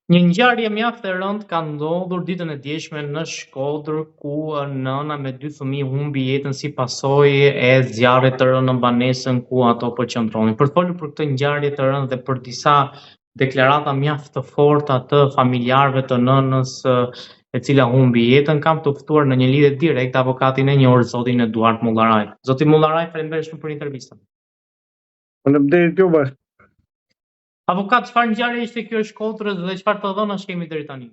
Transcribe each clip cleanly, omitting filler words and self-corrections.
Një ngjarje mjaft e rëndë ka ndodhur ditën e djeshme në Shkodër, ku nëna me 2 fëmijë humbi jetën si pasojë e zjarrit të rënë në banesën ku ato po qëndronin. Për të folur për këtë ngjarje të rëndë dhe për disa deklarata mjaft të forta të familjarëve të nënës e cila humbi jetën, kam të ftuar në një lidhje direkt avokatin e njohur zotin Eduard Mullaraj. Zoti Mullaraj, faleminderit shumë për intervistën. Faleminderit juve. Avokat, çfarë ngjarje ishte kjo e Shkodrës dhe çfarë të dhënash kemi deri tani?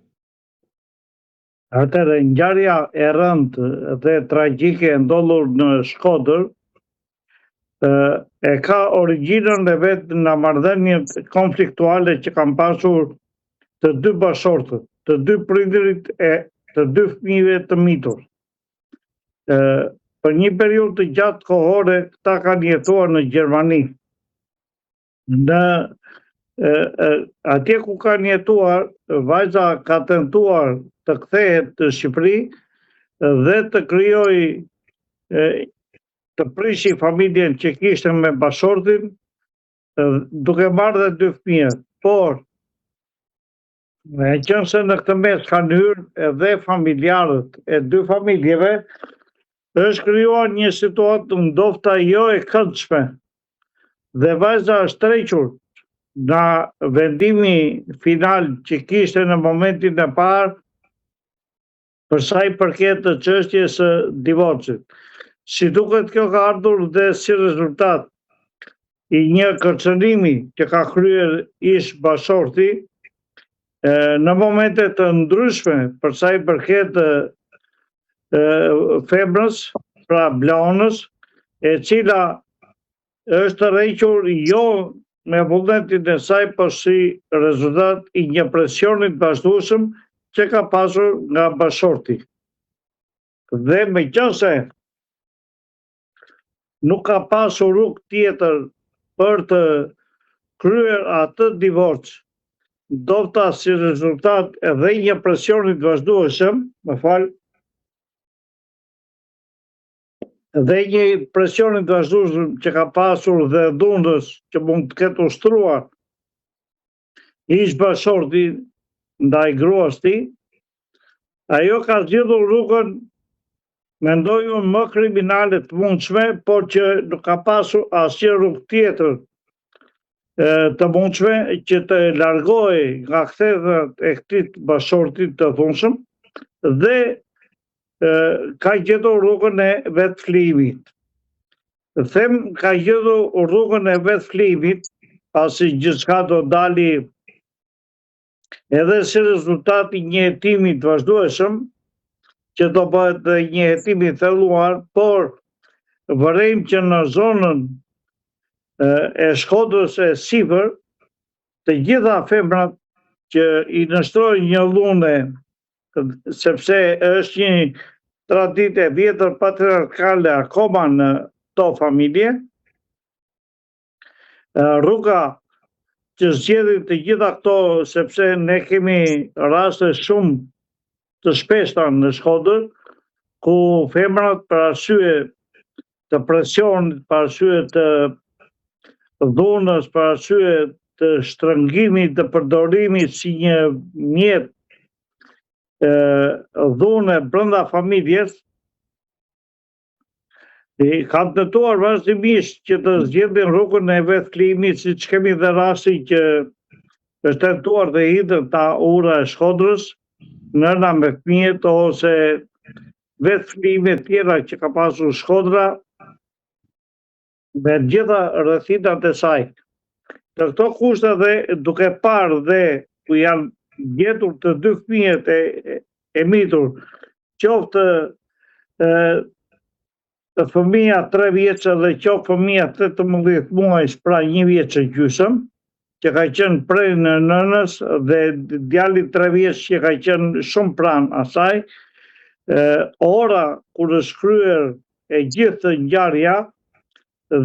Atëherë, ngjarja e rëndë dhe tragjike e ndodhur në Shkodër e ka origjinën e vet në marrëdhëniet konfliktuale që kanë pasur të dy bashortët, të dy prindërit e të dy fëmijëve të mitur. Për një periudhë të gjatë kohore, këta kanë jetuar në Gjermani. Atje ku kanë jetuar, vajza ka tentuar të kthehet në Shqipëri dhe të krijojë të prishi familjen që kishte me bashortin, duke marrë dhe 2 fëmijë. Por meqense në këtë mes kanë hyrë edhe familjarët e 2 familjeve, është krijuar një situatë ndoshta jo e këndshme dhe vajza është tërhequr nga vendimi final që kishte në momentin e parë për sa i përket të çështjes së divorcit. Si duket, kjo ka ardhur dhe si rezultat i një kërcënimi që ka kryer ish bashorti në momente të ndryshme për sa i përket femrës, pra Blaonës, e cila është tërhequr jo me vullnetin e saj, por si rezultat i një presionit vazhdueshëm që ka pasur nga bashorti. Dhe meqense nuk ka pasur rrugë tjetër për të kryer atë divorc, ndoshta si rezultat edhe një presionit vazhdueshëm, dhe një presionit vazhdueshëm që ka pasur dhe dhunës që mund të ketë ushtruar ish bashorti ndaj gruas tij, ajo ka zgjedhur rrugën, mendoj unë, më kriminale të mundshme, por që nuk ka pasur asnjë rrugë tjetër të mundshme që të largohej nga kthethat e këtij bashortit të dhunshëm dhe ka gjetur rrugën e vetflijimit. Them ka gjetur rrugën e vetflijimit, pasi gjithçka do dali edhe si rezultat i një hetimi të vazhdueshëm, që do bëhet një hetim i thelluar, por vërejmë që në zonën e Shkodrës e sipër, të gjitha femrat që i nështrojnë një dhune, sepse është një traditë e vjetër patriarkale akoma në to familje, rruga që zgjedhin të gjitha këto, sepse ne kemi raste shumë të shpeshta në Shkodër, ku femrat për arsye të presionit, për arsye të dhunës, për arsye të shtrëngimit, të përdorimit si një mjet dhune brenda familjes, kanë tentuar vazhdimisht që të zgjedhin rrugën e vetflijimit, siç kemi dhe rasti që është tentuar dhe hidhur ta ura e Shkodrës, nëna me fëmijët, ose vetflijime tjera që ka pasur Shkodra me gjitha rrethinat e saj. Të këto kushte dhe duke parë dhe ku janë gjetur të 2 fëmijët e mitur, qoftë fëmija 3 vjeçë dhe qoftë fëmija 18 muajsh, pra 1 vjeç e gjysmë, që ka qenë prej në nënës, dhe djali 3 vjeç që ka qenë shumë pranë asaj, ora kur është kryer e gjithë ngjarja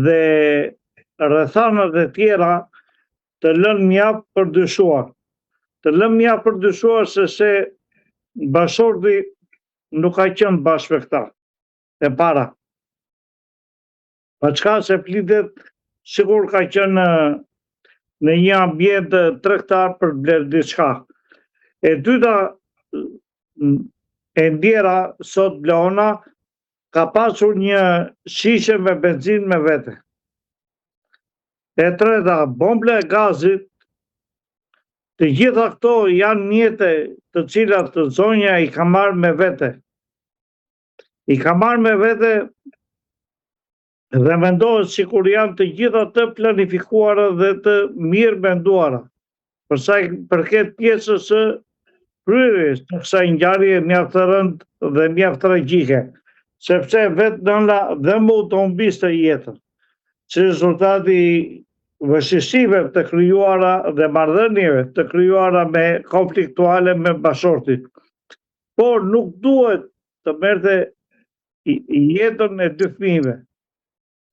dhe rrethanat e tjera të lënë mjaft për dyshuar. Të lënë mjaft për dyshuar se bashorti nuk ka qenë bashkë me këta e para. Pa çka se plitet sigur ka qenë në një ambient tregtar për bler diçka. E dyta, e ndjera sot Leona ka pasur një shishe me benzin me vete. E treta, bomble e gazit, të gjitha këto janë mjete të cilat të zonja i ka marrë me vete. I ka marrë me vete dhe mendohet si kur janë të gjitha të planifikuara dhe të mirë menduara. Për sa i përket pjesës së kryerjes të kësaj ngjarje mjaft të rëndë dhe mjaft tragjike, sepse vetë nëna dhe më u tombiste jetën, si rezultati vështirësive të krijuara dhe marrëdhënieve të krijuara me konfliktuale me bashortin. Por nuk duhet të merrte jetën e dy fëmijëve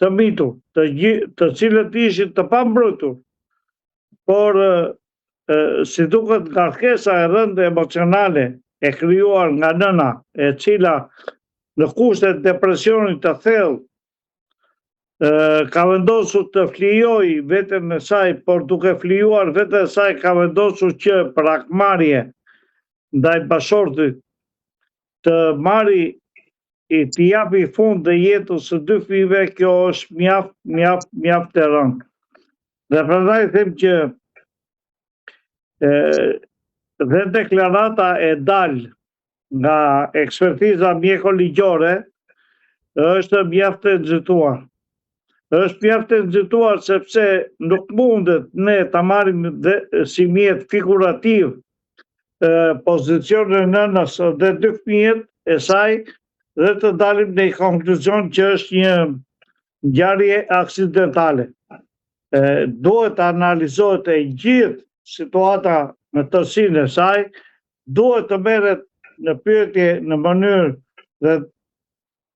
të mitur, të cilët ishin të pambrojtur, por si duket ngarkesa e rëndë emocionale e krijuar nga nëna, e cila në kushte depresionit të thellë ka vendosur të flijoj veten e saj, por duke flijuar veten e saj ka vendosur që për akmarrje ndaj bashortit të marri t'i japi fund dhe jetës së dy fëmijëve, kjo është mjaft e rëndë. Dhe prandaj them që dhe deklarata e dalë nga ekspertiza mjeko-ligjore është mjaft e nxituar. Është mjaft e nxituar sepse nuk mundet ne ta marrim si mjet figurativ pozicionin e nënës dhe dy fëmijët e saj dhe të dalim në konkluzion që është një ngjarje aksidentale. Duhet të analizohet e gjithë situata në tërësinë e saj, duhet të merret në pyetje në mënyrë dhe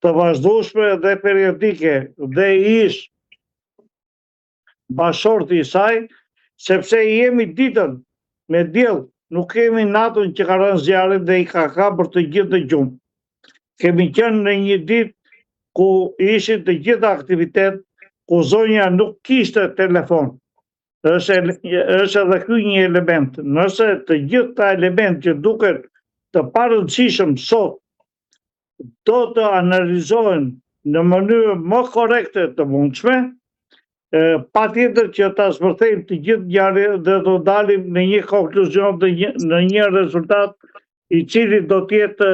të vazhdueshme dhe periodike dhe ish bashorti i saj, sepse i jemi ditën me diell, nuk kemi natën që ka rënë zjarri dhe i ka hapur të gjithë në gjumë. Kemi qenë në një ditë ku ishin të gjitha aktivitet, ku zonja nuk kishte telefon. Është edhe ky një element. Nëse të gjitha element që duket të parëndësishëm sot do të analizohen në mënyrë më korekte të mundshme, patjetër që ta zbërthejmë të gjithë ngjarjet dhe do dalim në një konkluzion dhe në një rezultat i cili do të jetë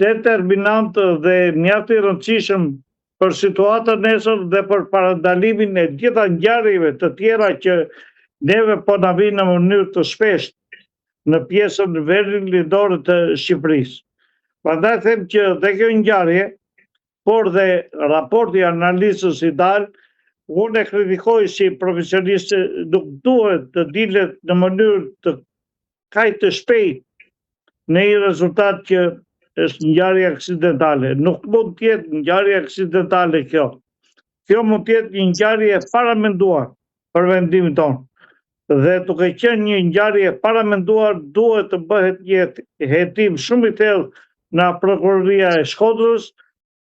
determinant dhe mjaft i rëndësishëm për situatën nesër dhe për parandalimin e gjitha ngjarjeve të tjera që neve po na vinë në mënyrë të shpeshtë në pjesën vendin lindor të Shqipërisë. Prandaj them që dhe kjo ngjarje, por dhe raporti analizës i dalë, unë e kritikoj si profesionist, nuk duhet të dilet në mënyrë të kaq të shpejtë në një rezultat që është ngjarje aksidentale. Nuk mund të jetë ngjarje aksidentale kjo. Kjo mund të jetë një ngjarje paramenduar për vendimin tonë. Dhe duke qenë një ngjarje paramenduar, duhet të bëhet një hetim shumë i thellë nga prokuroria e Shkodrës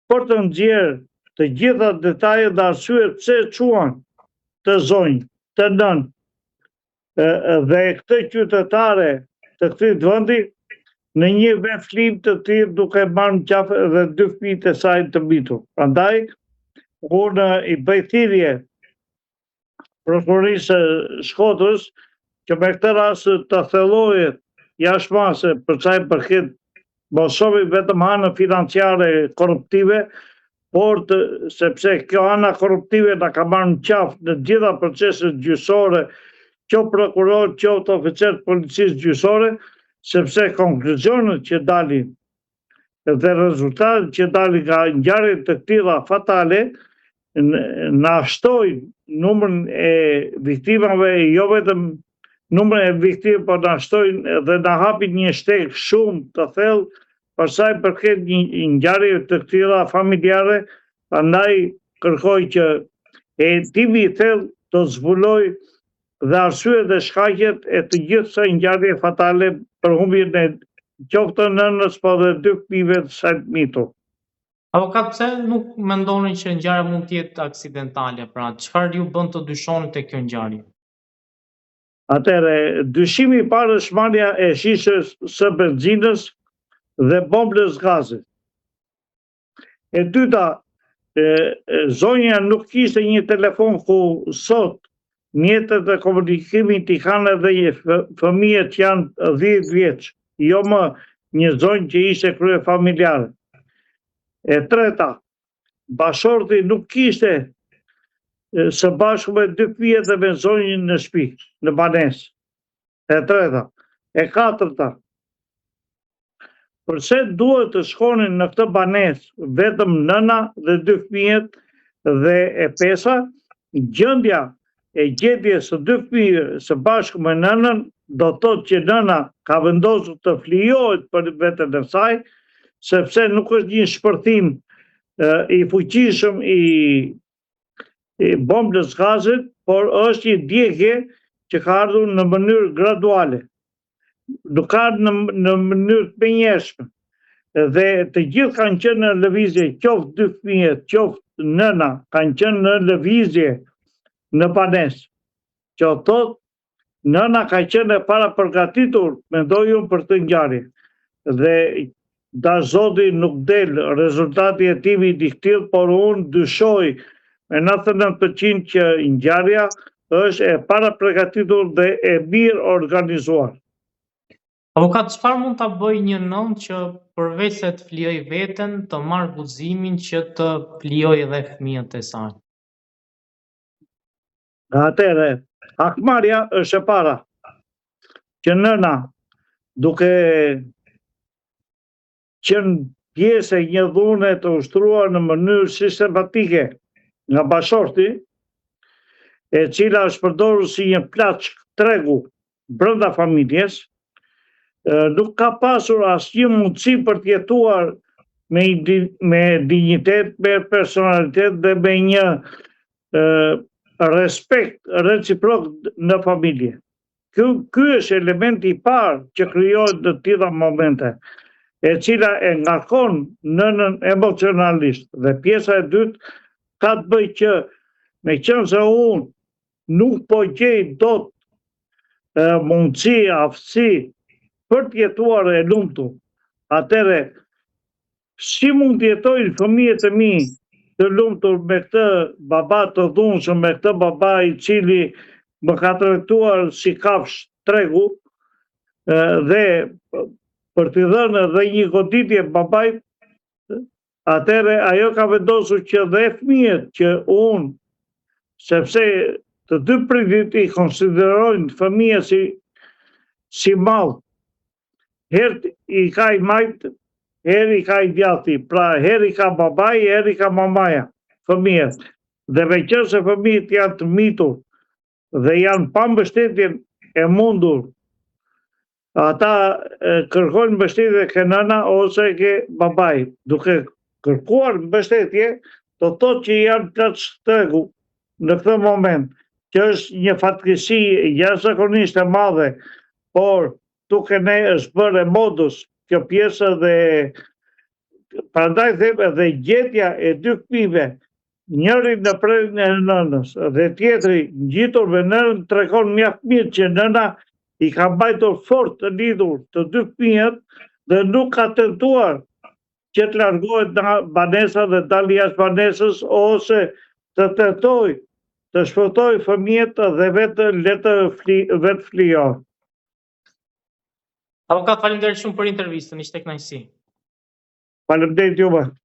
për të nxjerrë të gjitha detajet dhe arsyet pse quan të zonjë, të nën dhe këtë qytetare të këtij vendi në një vetflim të tillë duke marrë në qafë edhe dy fëmijët e saj të mitur. Prandaj, unë i bëj thirrje prokurorisë së Shkodrës që me këtë rast të thellohet jashtëmase për sa i përket mos shohim vetëm anën financiare korruptive, por sepse kjo ana korruptive na ka marrë në qafë në gjitha proceset gjyqësore, qoftë prokuror, qoftë oficer të policisë gjyqësore, sepse konkluzionet që dalin dhe rezultatet që dalin nga ngjarje të tilla fatale na shtojnë numrin e viktimave, jo vetëm numrin e viktimave, por na shtojnë dhe na hapin një shteg shumë të thellë për sa i përket një ngjarje të tilla familjare. Prandaj kërkoj që hetimi i thellë do zbuloj dhe arsyet dhe shkaqet e të gjithë kësaj ngjarje fatale për humbjen e qoftë nënës po dhe dy fëmijëve të saj të mitur. Avokat, pse nuk mendoni që ngjarja mund të jetë aksidentale? Pra, çfarë ju bën të dyshoni te kjo ngjarje? Atëre, dyshimi I parë është marrja e shishës së benzinës dhe bombës gazit. E dyta, zonja nuk kishte një telefon ku sot mjetet e komunikimit I kanë edhe fëmijët që janë 10 vjeç, jo më një zonjë që ishte krye familjare. E treta, bashorti nuk kishte së bashku me 2 fëmijët dhe me zonjën në shtëpi, në banesë. E treta. E katërta, përse duhet të shkonin në këtë banesë vetëm nëna dhe 2 fëmijët dhe e pesa, gjendja e gjetjes së 2 fëmijëve së bashku me nënën do të thotë që nëna ka vendosur të flijohet për veten e saj, sepse nuk është një shpërthim I fuqishëm I bombës gazit, por është një djegje që ka ardhur në mënyrë graduale. Nuk ka në mënyrë të menjëshme. Dhe të gjithë kanë qenë në lëvizje, qoftë 2 fëmijët, qoftë nëna, kanë qenë në lëvizje në banesë. Që thotë, nëna ka qenë e para përgatitur, mendoj unë për të ngjarje. Dhe da Zoti nuk del rezultati I hetimit I këtij, por unë dyshoj me 99% që ngjarja është e para përgatitur dhe e mirë organizuar. Avokat, çfarë mund ta bëjë një nënë që përveç se të flijojë veten, të marrë guximin që të flijojë edhe fëmijët e saj? Atëre, hakmarrja është e para. Që nëna, duke qenë pjesë e një dhune të ushtruar në mënyrë sistematike nga bashorti, e cila është përdorur si një plaçk tregu brenda familjes, nuk ka pasur asnjë mundësi për të jetuar me dinjitet, me personalitet dhe me një respekt reciprok në familje. Ky është elementi I parë që krijohet në të tilla momente, e cila e ngarkon nënën emocionalisht. Dhe pjesa e dytë ka të bëjë që me qenë se unë nuk po gjej dot mundësi, aftësi për të jetuar e lumtur, atëre si mund të jetojnë fëmijët e mi të lumtur me këtë baba të dhunshëm, me këtë baba I cili më ka trajtuar si kafsh tregu, dhe për t'i dhënë edhe një goditje babait, atëre ajo ka vendosur që dhe fëmijët që unë, sepse të dy prindit I konsiderojnë fëmijë si mall, herë I ka I majtë, herë I ka I djati, pra herë I ka babai, herë I ka mamaja, fëmijët. Dhe me qenë se fëmijët janë të mitur dhe janë pa mbështetjen e mundur, ata kërkojnë mbështetje ke nëna ose ke babai. Duke kërkuar mbështetje, do thotë që janë plaç tregu në këtë moment, që është një fatkeqësi jashtëzakonisht e madhe, por duke ne është bërë e modus kjo pjesë dhe prandaj them edhe gjetja e 2 fëmijëve, njëri në prerjen e nënës dhe tjetri ngjitur me nënën, tregon mjaft mirë që nëna I ka mbajtur fort të lidhur të 2 fëmijët dhe nuk ka tentuar që të largohet nga banesa dhe dalë jashtë banesës ose të tentojë të shpëtojë fëmijët dhe vetë flijohen. Avokat, faleminderit shumë për intervistën, ishte kënaqësi. Faleminderit juve.